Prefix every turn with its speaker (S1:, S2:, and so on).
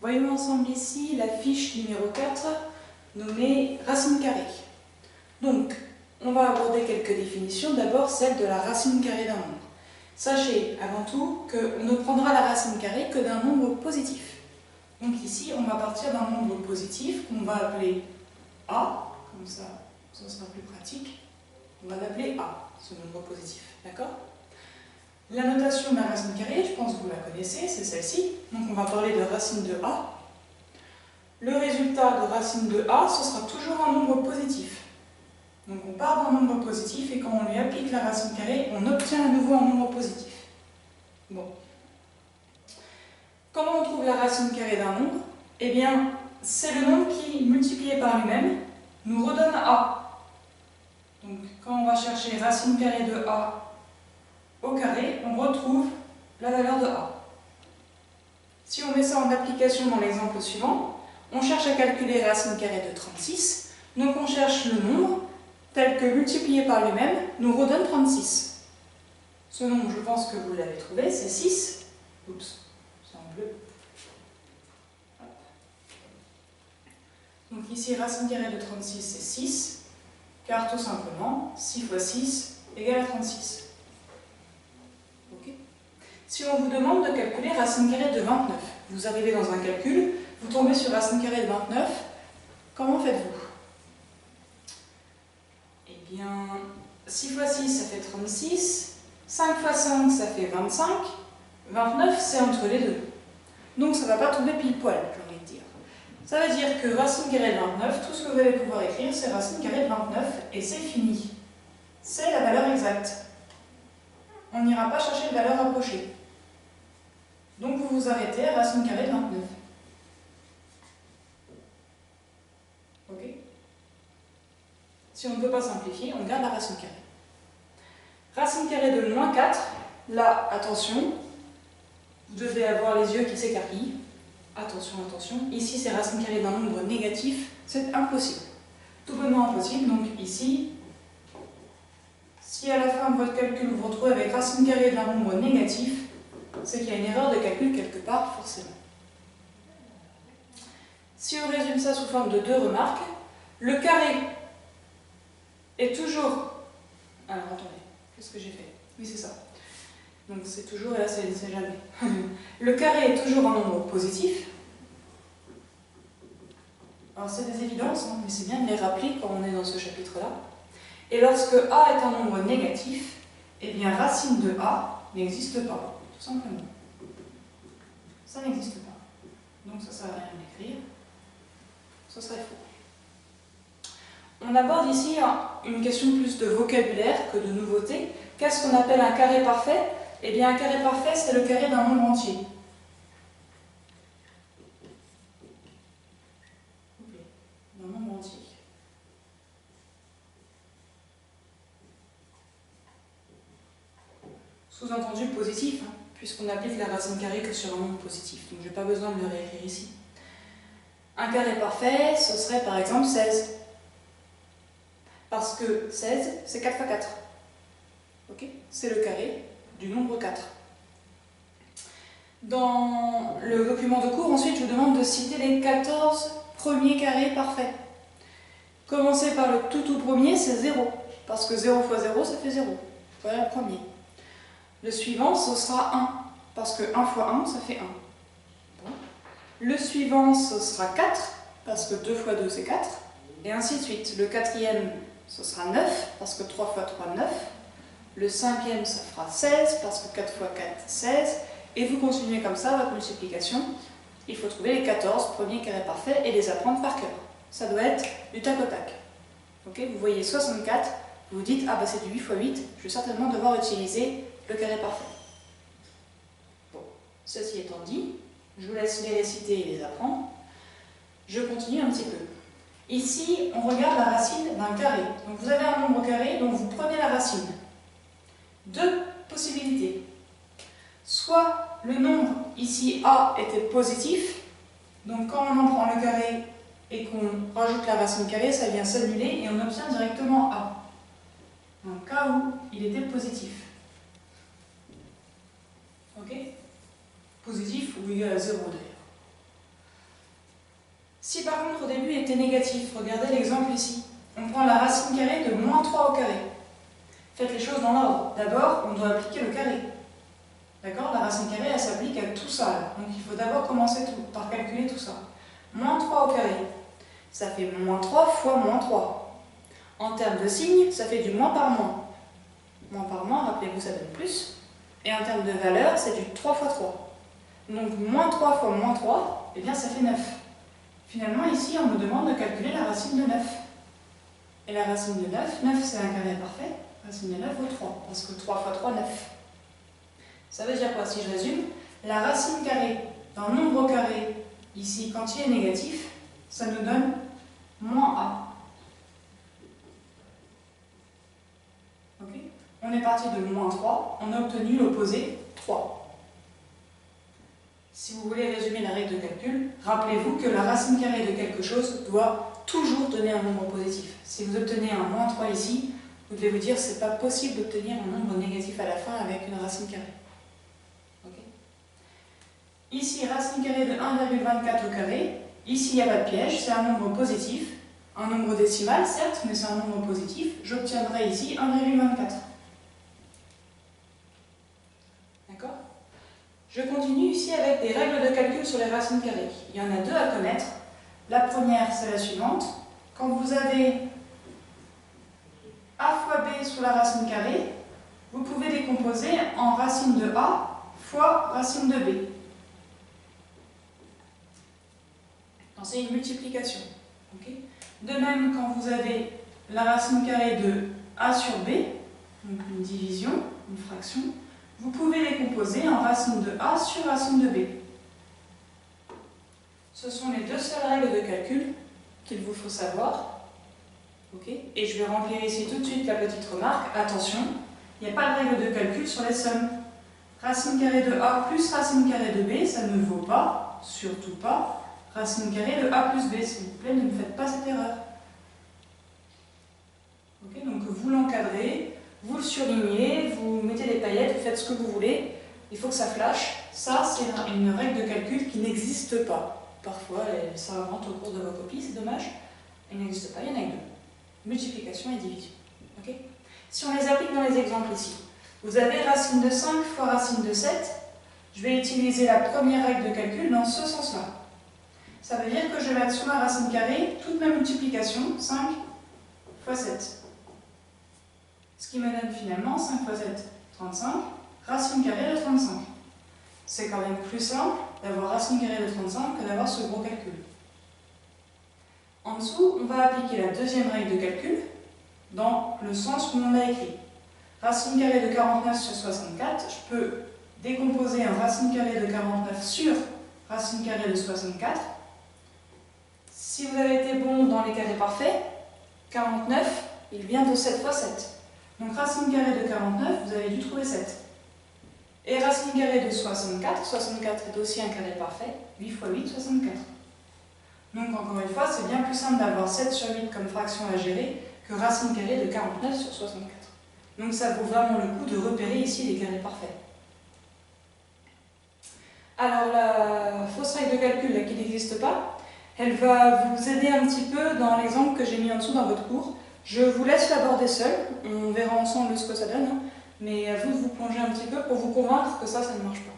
S1: Voyons ensemble ici la fiche numéro 4, nommée racine carrée. Donc, on va aborder quelques définitions. D'abord, celle de la racine carrée d'un nombre. Sachez avant tout qu'on ne prendra la racine carrée que d'un nombre positif. Donc ici, on va partir d'un nombre positif qu'on va appeler A, comme ça sera plus pratique. On va l'appeler A, ce nombre positif, d'accord? La notation de la racine carrée, je pense que vous la connaissez, c'est celle-ci. Donc on va parler de racine de A. Le résultat de racine de A, ce sera toujours un nombre positif. Donc on part d'un nombre positif et quand on lui applique la racine carrée, on obtient à nouveau un nombre positif. Bon. Comment on trouve la racine carrée d'un nombre? Eh bien, c'est le nombre qui, multiplié par lui-même, nous redonne A. Donc quand on va chercher racine carrée de A au carré, on retrouve la valeur de A. Si on met ça en application dans l'exemple suivant, on cherche à calculer racine carrée de 36, donc on cherche le nombre tel que multiplié par lui-même nous redonne 36. Ce nombre, je pense que vous l'avez trouvé, c'est 6. Oups, c'est en bleu. Hop. Donc ici, racine carrée de 36, c'est 6, car tout simplement, 6 fois 6 égale à 36. Si on vous demande de calculer racine carrée de 29, vous arrivez dans un calcul, vous tombez sur racine carrée de 29, comment faites-vous? Eh bien, 6 fois 6, ça fait 36, 5 fois 5, ça fait 25, 29, c'est entre les deux. Donc ça ne va pas tomber pile poil, j'ai envie de dire. Ça veut dire que racine carrée de 29, tout ce que vous allez pouvoir écrire, c'est racine carrée de 29, et c'est fini. C'est la valeur exacte. On n'ira pas chercher une valeur rapprochée. Donc vous vous arrêtez à racine carrée de 29. Ok? Si on ne peut pas simplifier, on garde la racine carrée. Racine carrée de moins 4, là, attention, vous devez avoir les yeux qui s'écarquillent. Attention, attention. Ici, c'est racine carrée d'un nombre négatif, c'est impossible. Tout bonnement impossible, donc ici, si à la fin de votre calcul vous vous retrouvez avec racine carrée d'un nombre négatif, c'est qu'il y a une erreur de calcul quelque part, forcément. Si on résume ça sous forme de deux remarques, le carré est toujours... Alors attendez, qu'est-ce que j'ai fait? Oui, c'est ça. Donc c'est toujours, et là c'est jamais. Le carré est toujours un nombre positif. Alors c'est des évidences, hein, mais c'est bien de les rappeler quand on est dans ce chapitre-là. Et lorsque A est un nombre négatif, eh bien racine de A n'existe pas. Tout simplement. Ça n'existe pas. Donc ça ne sert à rien d'écrire. Ce serait faux. On aborde ici une question plus de vocabulaire que de nouveauté. Qu'est-ce qu'on appelle un carré parfait? Eh bien un carré parfait, c'est le carré d'un nombre entier. D'un nombre entier. Sous-entendu positif, hein, puisqu'on applique la racine carrée que sur un nombre positif. Donc je n'ai pas besoin de le réécrire ici. Un carré parfait, ce serait par exemple 16. Parce que 16, c'est 4 fois 4. Okay, c'est le carré du nombre 4. Dans le document de cours, ensuite, je vous demande de citer les 14 premiers carrés parfaits. Commencer par le tout premier, c'est 0. Parce que 0 fois 0, ça fait 0. Voilà le premier. Le suivant, ce sera 1, parce que 1 fois 1, ça fait 1. Bon. Le suivant, ce sera 4, parce que 2 fois 2, c'est 4. Et ainsi de suite. Le quatrième, ce sera 9, parce que 3 fois 3, 9. Le cinquième, ça fera 16, parce que 4 fois 4, 16. Et vous continuez comme ça, votre multiplication. Il faut trouver les 14 premiers carrés parfaits et les apprendre par cœur. Ça doit être du tac au tac. Okay, vous voyez 64, vous vous dites, ah bah c'est du 8 fois 8, je vais certainement devoir utiliser le carré parfait. Bon, ceci étant dit, je vous laisse les réciter et les apprendre. Je continue un petit peu. Ici, on regarde la racine d'un carré. Donc vous avez un nombre carré, donc vous prenez la racine. Deux possibilités. Soit le nombre, ici A, était positif, donc quand on en prend le carré et qu'on rajoute la racine carrée, ça vient s'annuler et on obtient directement A. Dans le cas où il était positif. Ok? Positif ou égal à 0 d'ailleurs. Si par contre au début était négatif, regardez l'exemple ici. On prend la racine carrée de moins 3 au carré. Faites les choses dans l'ordre. D'abord, on doit appliquer le carré. D'accord? La racine carrée, elle s'applique à tout ça. Là. Donc il faut d'abord commencer par calculer tout ça. Moins 3 au carré, ça fait moins 3 fois moins 3. En termes de signe, ça fait du moins par moins. Moins par moins, rappelez-vous, ça donne plus. Et en termes de valeur, c'est du 3 fois 3. Donc moins 3 fois moins 3, eh bien ça fait 9. Finalement, ici, on nous demande de calculer la racine de 9. Et la racine de 9, 9 c'est un carré parfait. Racine de 9 vaut 3, parce que 3 fois 3, 9. Ça veut dire quoi? Si je résume, la racine carrée d'un nombre carré, ici, quand il est négatif, ça nous donne moins a. Okay. On est parti de moins 3, on a obtenu l'opposé 3. Si vous voulez résumer la règle de calcul, rappelez-vous que la racine carrée de quelque chose doit toujours donner un nombre positif. Si vous obtenez un moins 3 ici, vous devez vous dire que ce n'est pas possible d'obtenir un nombre négatif à la fin avec une racine carrée. Okay. Ici, racine carrée de 1,24 au carré. Ici, il n'y a pas de piège, c'est un nombre positif. Un nombre décimal, certes, mais c'est un nombre positif. J'obtiendrai ici 1,24. D'accord? Je continue ici avec des règles de calcul sur les racines carrées. Il y en a deux à connaître. La première, c'est la suivante. Quand vous avez a fois b sur la racine carrée, vous pouvez décomposer en racine de a fois racine de b. C'est une multiplication. Okay. De même, quand vous avez la racine carrée de a sur b, donc une division, une fraction, vous pouvez les composer en racine de a sur racine de b. Ce sont les deux seules règles de calcul qu'il vous faut savoir. Okay. Et je vais remplir ici tout de suite la petite remarque. Attention, il n'y a pas de règle de calcul sur les sommes. Racine carrée de a plus racine carrée de b, ça ne vaut pas, surtout pas, racine carrée de a plus b. S'il vous plaît, ne me faites pas cette erreur. Okay. Donc vous l'encadrez, vous le surlignez, vous mettez des paillettes, vous faites ce que vous voulez. Il faut que ça flash. Ça, c'est une règle de calcul qui n'existe pas. Parfois, elle s'invente au cours de vos copies, c'est dommage. Elle n'existe pas, il y en a que deux. Multiplication et division. Okay. Si on les applique dans les exemples ici, vous avez racine de 5 fois racine de 7. Je vais utiliser la première règle de calcul dans ce sens-là. Ça veut dire que je vais mettre sur la racine carrée toute ma multiplication, 5 fois 7. Ce qui me donne finalement 5 fois 7, 35, racine carrée de 35. C'est quand même plus simple d'avoir racine carrée de 35 que d'avoir ce gros calcul. En dessous, on va appliquer la deuxième règle de calcul dans le sens où on l'a écrit. Racine carrée de 49 sur 64, je peux décomposer un racine carrée de 49 sur racine carrée de 64. Si vous avez été bon dans les carrés parfaits, 49, il vient de 7 fois 7. Donc racine carrée de 49, vous avez dû trouver 7. Et racine carrée de 64, 64 est aussi un carré parfait, 8 fois 8, 64. Donc encore une fois, c'est bien plus simple d'avoir 7 sur 8 comme fraction à gérer que racine carrée de 49 sur 64. Donc ça vaut vraiment le coup de repérer ici les carrés parfaits. Alors la fausse règle de calcul là, qui n'existe pas, elle va vous aider un petit peu dans l'exemple que j'ai mis en dessous dans votre cours. Je vous laisse l'aborder seul, on verra ensemble ce que ça donne, hein, mais à vous de vous plonger un petit peu pour vous convaincre que ça ne marche pas.